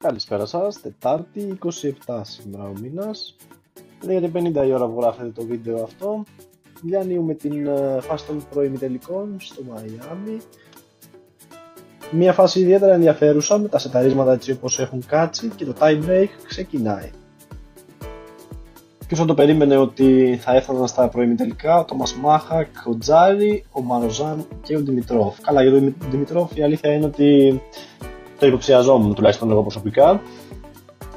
Καλησπέρα σας, Τετάρτη 27 σήμερα ο μήνας. 9:50 η ώρα που γράφετε το βίντεο αυτό. Διανύουμε την φάση των προημιτελικών στο Μαϊάμι. Μια φάση ιδιαίτερα ενδιαφέρουσα με τα σεταρίσματα έτσι όπως έχουν κάτσει και το tie break ξεκινάει. Ποιος θα το περίμενε ότι θα έφταναν στα προημιτελικά ο Τόμας Μάχακ, ο Τζάρι, ο Μαροζάν και ο Δημητρόφ. Καλά, για τον Δημητρόφ η αλήθεια είναι ότι το υποψιαζόμουν τουλάχιστον εγώ προσωπικά.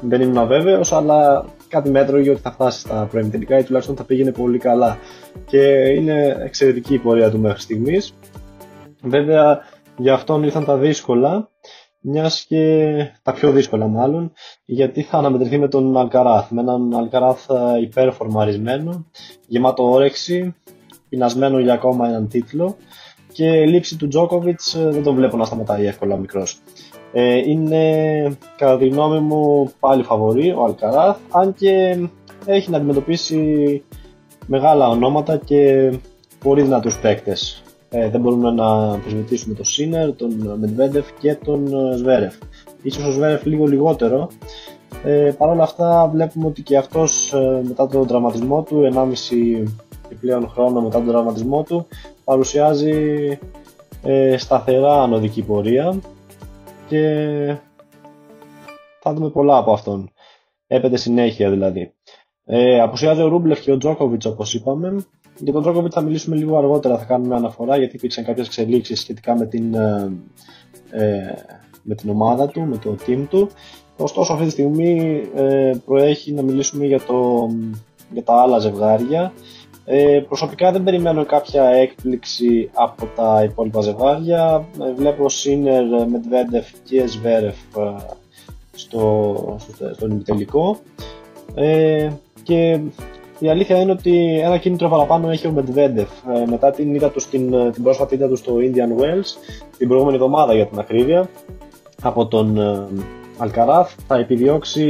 Δεν ήμουν βέβαιος, αλλά κάτι μέτρωγε ότι θα φτάσει στα προημιτελικά ή τουλάχιστον θα πήγαινε πολύ καλά. Και είναι εξαιρετική η πορεία του μέχρι στιγμής. Βέβαια για αυτόν ήρθαν τα δύσκολα, μιας και τα πιο δύσκολα μάλλον, γιατί θα αναμετρηθεί με τον Αλκαράθ. Με έναν Αλκαράθ υπερφορμαρισμένο, γεμάτο όρεξη, πεινασμένο για ακόμα έναν τίτλο, και λήψη του Τζόκοβιτς δεν τον βλέπω να σταματάει εύκολα ο μικρός. Είναι κατά τη γνώμη μου πάλι φαβορί ο Αλκαράθ, αν και έχει να αντιμετωπίσει μεγάλα ονόματα και πολύ δυνατούς παίκτες. Δεν μπορούμε να αμφισβητήσουμε τον Σίνερ, τον Μετβέντεφ και τον Σβέρεφ. Ίσως ο Σβέρεφ λίγο λιγότερο. Παρ' όλα αυτά βλέπουμε ότι και αυτός μετά τον τραυματισμό του, 1,5 και πλέον χρόνο μετά τον τραυματισμό του, παρουσιάζει σταθερά ανωδική πορεία και θα δούμε πολλά από αυτόν. Έπεται συνέχεια δηλαδή. Απουσιάζει ο Ρούμπλεφ και ο Τζόκοβιτς όπως είπαμε. Για τον Τζόκοβιτς θα μιλήσουμε λίγο αργότερα, θα κάνουμε αναφορά γιατί υπήρξαν κάποιες εξελίξεις σχετικά με την ομάδα του, με το team του. Ωστόσο αυτή τη στιγμή προέχει να μιλήσουμε για τα άλλα ζευγάρια. Προσωπικά δεν περιμένω κάποια έκπληξη από τα υπόλοιπα ζευγάρια. Βλέπω Σίνερ, Μετβέντεφ και Σβέρεφ στον ημιτελικό. Και η αλήθεια είναι ότι ένα κίνητρο παραπάνω έχει ο Μετβέντεφ. Μετά την πρόσφατη ήττα του στο Indian Wells, την προηγούμενη εβδομάδα για την ακρίβεια, από τον Αλκαράθ, θα επιδιώξει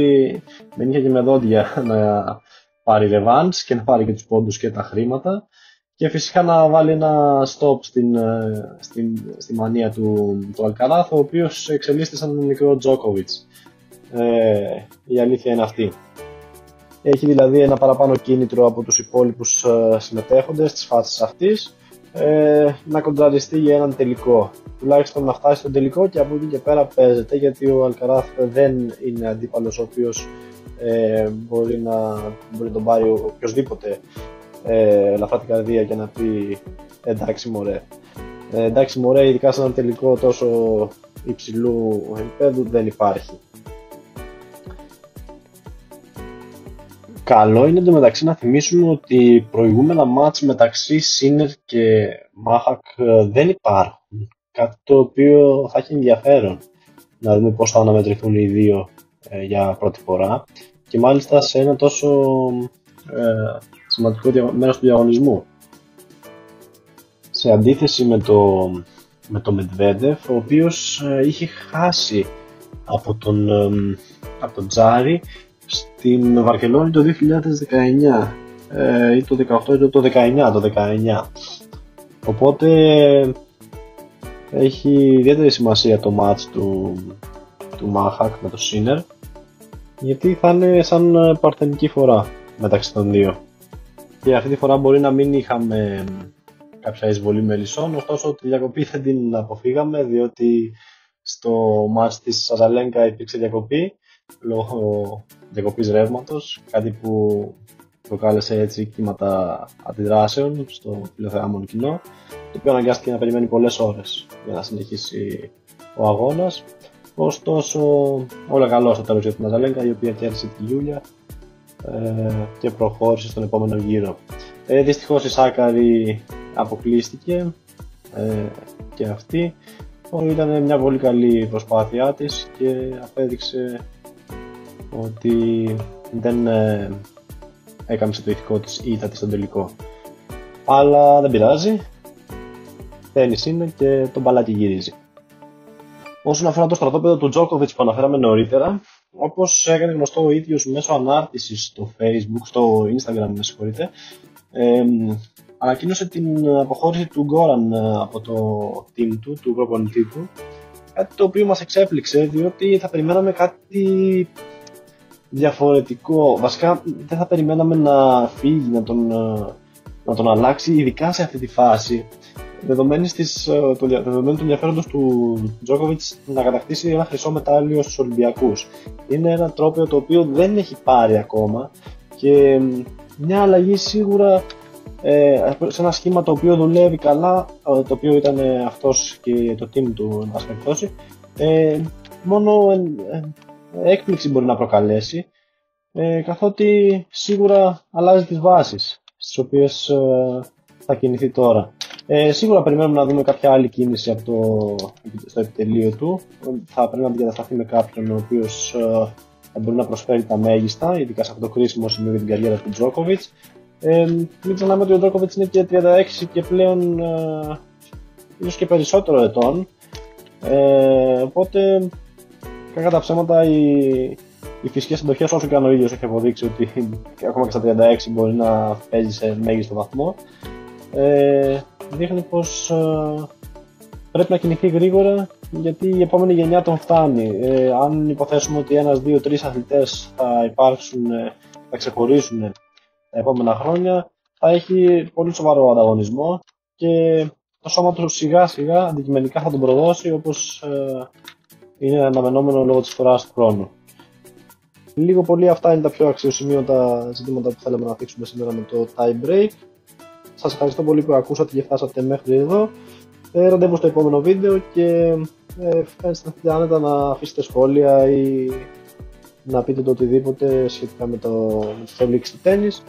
με νύχια και με δόντια να πάρει ρεβάνς και να πάρει και τους πόντους και τα χρήματα, και φυσικά να βάλει ένα stop στη μανία του Αλκαράθ, ο οποίος εξελίσσεται σαν τον μικρό Τζόκοβιτς. Η αλήθεια είναι αυτή. Έχει δηλαδή ένα παραπάνω κίνητρο από τους υπόλοιπους συμμετέχοντες της φάσης αυτής να κοντραριστεί για έναν τελικό. Τουλάχιστον να φτάσει στον τελικό και από εκεί και πέρα παίζεται, γιατί ο Αλκαράθ δεν είναι αντίπαλος ο οποίος μπορεί να τον πάρει οποιοσδήποτε ελαφρά την καρδία και να πει εντάξει μωρέ. Εντάξει μωρέ, ειδικά σε έναν τελικό τόσο υψηλού επίπεδου δεν υπάρχει. Καλό είναι εντωμεταξύ να θυμίσουμε ότι προηγούμενα μάτς μεταξύ Σίνερ και Μάχακ δεν υπάρχουν. Κάτι το οποίο θα έχει ενδιαφέρον να δούμε πώς θα αναμετρηθούν οι δύο για πρώτη φορά, και μάλιστα σε ένα τόσο σημαντικό μέρος του διαγωνισμού. Σε αντίθεση με το Μετβέντεφ, ο οποίος είχε χάσει από τον Τζάρι στην Βαρκελόνη το 2019 ή το 18 ή το 19. Οπότε έχει ιδιαίτερη σημασία το match του Μάχακ με το Σίνερ, γιατί θα είναι σαν παρθενική φορά μεταξύ των δύο. Και αυτή τη φορά μπορεί να μην είχαμε κάποια εισβολή μελισσών, ωστόσο τη διακοπή δεν την αποφύγαμε, διότι στο match της Σαζαλένκα υπήρξε διακοπή λόγω διακοπής ρεύματος, κάτι που προκάλεσε έτσι κύματα αντιδράσεων στο φιλοθεάμον κοινό, το οποίο αναγκάστηκε να περιμένει πολλές ώρες για να συνεχίσει ο αγώνας. Ωστόσο όλα καλό στο τέλος για την Αζαλέγκα, η οποία κέρδισε τη Γιούλια και προχώρησε στον επόμενο γύρο. Δυστυχώς η Σάκαρη αποκλείστηκε και αυτή. Ήταν μια πολύ καλή προσπάθειά της και απέδειξε ότι δεν έκαμψε το ηθικό της ήττα της στον τελικό. Αλλά δεν πειράζει, τένις είναι και το μπαλάκι γυρίζει. Όσον αφορά το στρατόπεδο του Τζόκοβιτς που αναφέραμε νωρίτερα, όπως έκανε γνωστό ο ίδιος μέσω ανάρτησης στο Facebook, στο Instagram με συγχωρείτε, ανακοίνωσε την αποχώρηση του Γκόραν από το team του προπονητή του, κάτι το οποίο μας εξέπληξε, διότι θα περιμέναμε κάτι διαφορετικό. Βασικά δεν θα περιμέναμε να φύγει, να τον αλλάξει, ειδικά σε αυτή τη φάση, δεδομένου του ενδιαφέροντος του Τζόκοβιτς να κατακτήσει ένα χρυσό μετάλλιο στους Ολυμπιακούς. Είναι ένα τρόπαιο το οποίο δεν έχει πάρει ακόμα και μια αλλαγή σίγουρα σε ένα σχήμα το οποίο δουλεύει καλά, το οποίο ήταν αυτός και το team του, εν πάση περιπτώσει, μόνο έκπληξη μπορεί να προκαλέσει, καθότι σίγουρα αλλάζει τις βάσεις στις οποίες θα κινηθεί τώρα. Σίγουρα περιμένουμε να δούμε κάποια άλλη κίνηση στο επιτελείο του. Θα πρέπει να αντικατασταθεί με κάποιον ο οποίος θα μπορεί να προσφέρει τα μέγιστα, ειδικά σε αυτό το κρίσιμο σημείο για την καριέρα του Τζόκοβιτς. Μην ξεχνάμε ότι ο Τζόκοβιτς είναι και 36 και πλέον ίσως και περισσότερο ετών, οπότε κακά τα ψέματα οι φυσικές αντοχές, όσο και αν ο ίδιος έχει αποδείξει ότι ακόμα και στα 36 μπορεί να παίζει σε μέγιστο βαθμό, δείχνει πως πρέπει να κινηθεί γρήγορα, γιατί η επόμενη γενιά τον φτάνει. Αν υποθέσουμε ότι 1, 2, 3 αθλητές θα υπάρξουν, θα ξεχωρίσουν τα επόμενα χρόνια, θα έχει πολύ σοβαρό ανταγωνισμό και το σώμα του σιγά σιγά αντικειμενικά θα τον προδώσει, όπως είναι αναμενόμενο λόγω της φοράς του χρόνου. Λίγο πολύ αυτά είναι τα πιο αξιοσημείωτα ζητήματα που θέλαμε να θίξουμε σήμερα με το tie break. Σας ευχαριστώ πολύ που ακούσατε και φτάσατε μέχρι εδώ. Ραντεβού στο επόμενο βίντεο και αισθανθείτε άνετα να αφήσετε σχόλια ή να πείτε το οτιδήποτε σχετικά με τις εξελίξεις του τένις.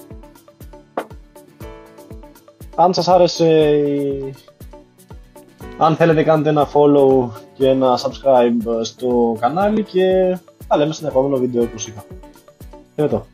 Αν σας άρεσε, αν θέλετε κάντε ένα follow και ένα subscribe στο κανάλι και θα λέμε στο επόμενο βίντεο όπως είπα. Χαιρετώ.